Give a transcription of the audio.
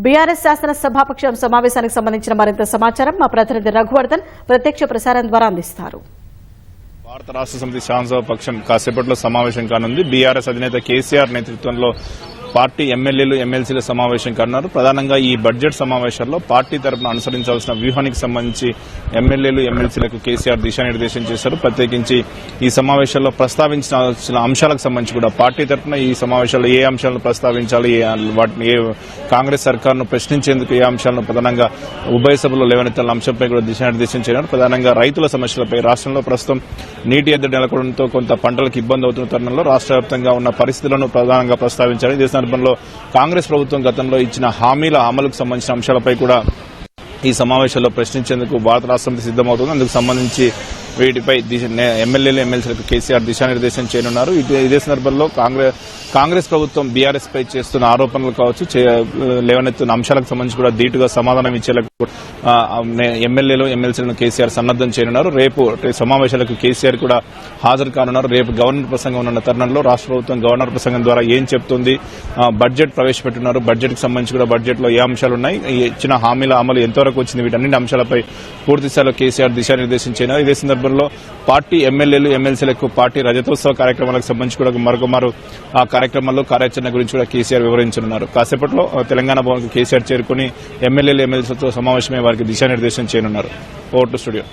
BRS శాసనసభాపక్షం సమావేశానికి సంబంధించిన మరింత సమాచారం మా ప్రతినిధి రఘువర్ధన్ ప్రత్యక్ష ప్రసారం ద్వారా అందిస్తారు. భారత రాష్ట్ర సమితి శాసనసభాపక్షం కాసేపట్లో సమావేశం కానుంది. బీఆర్ఎస్ అధినేత కేసీఆర్ నేతృత్వంలో పార్టీ ఎమ్మెల్యేలు ఎమ్మెల్సీల సమావేశం కానున్నారు. ప్రధానంగా ఈ బడ్జెట్ సమావేశాల్లో పార్టీ తరఫున అనుసరించాల్సిన వ్యూహానికి సంబంధించి ఎమ్మెల్యేలు ఎమ్మెల్సీలకు కేసీఆర్ దిశానిర్దేశం చేశారు. ప్రత్యేకించి ఈ సమావేశాల్లో ప్రస్తావించాల్సిన అంశాలకు సంబంధించి కూడా పార్టీ తరఫున ఈ సమావేశాల్లో ఏ అంశాలను ప్రస్తావించాలి, వాటిని కాంగ్రెస్ సర్కారును ప్రశ్నించేందుకు ఏ అంశాలను ప్రధానంగా ఉభయ సభలో లేవనెత్తాల అంశంపై కూడా దిశానిర్దేశం చేయడం. ప్రధానంగా రైతుల సమస్యలపై రాష్ట్రంలో ప్రస్తుతం నీటి ఎద్దడి నెలకొనడంతో కొంత పంటలకు ఇబ్బంది అవుతున్న తరుణంలో రాష్ట్ర వ్యాప్తంగా ఉన్న పరిస్థితులను ప్రధానంగా ప్రస్తావించారు. ఇదే సందర్భంలో కాంగ్రెస్ ప్రభుత్వం గతంలో ఇచ్చిన హామీల అమలుకు సంబంధించిన అంశాలపై కూడా ఈ సమావేశంలో ప్రశ్నించేందుకు భారత రాష్ట్ర సమితి సిద్దమవుతుంది. అందుకు సంబంధించి వీటిపై ఎమ్మెల్యేలు ఎమ్మెల్సీలకు కేసీఆర్ దిశానిర్దేశం చేయనున్నారు. ఇదే సందర్భంలో కాంగ్రెస్ ప్రభుత్వం బీఆర్ఎస్ పై చేస్తున్న ఆరోపణలు కావచ్చు, లేవనెత్తున్న అంశాలకు సంబంధించి కూడా ధీటుగా సమాధానం ఇచ్చేందుకు ఎమ్మెల్యేలు ఎమ్మెల్సీలను కేసీఆర్ సన్నద్దం చేయనున్నారు. రేపు సమావేశాలకు కేసీఆర్ కూడా హాజరు కానున్నారు. రేపు గవర్నర్ ప్రసంగం ఉన్న తరుణంలో రాష్ట్ర ప్రభుత్వం గవర్నర్ ప్రసంగం ద్వారా ఏం చెప్తుంది, బడ్జెట్ ప్రవేశపెట్టున్నారు, బడ్జెట్ కు సంబంధించి కూడా బడ్జెట్ లో ఏ అంశాలు ఉన్నాయి, ఇచ్చిన హామీల అమలు ఎంతవరకు వచ్చింది, వీటన్నింటి అంశాలపై పూర్తిస్థాయిలో కేసీఆర్ దిశానిర్దేశం చేయనున్నారు. ఇదే సందర్భంలో పార్టీ ఎమ్మెల్యేలు ఎమ్మెల్సీలకు పార్టీ రజతోత్సవ కార్యక్రమాలకు సంబంధించి కూడా మరొకమారు ఆ కార్యక్రమాల్లో కార్యాచరణ గురించి కూడా కేసీఆర్ వివరించనున్నారు. కాసేపట్లో తెలంగాణ భవన్కు కేసీఆర్ చేరుకుని ఎమ్మెల్యేలు ఎమ్మెల్సీలతో సమావేశమై వారికి దిశానిర్దేశం చేయనున్నారు. Over to studio.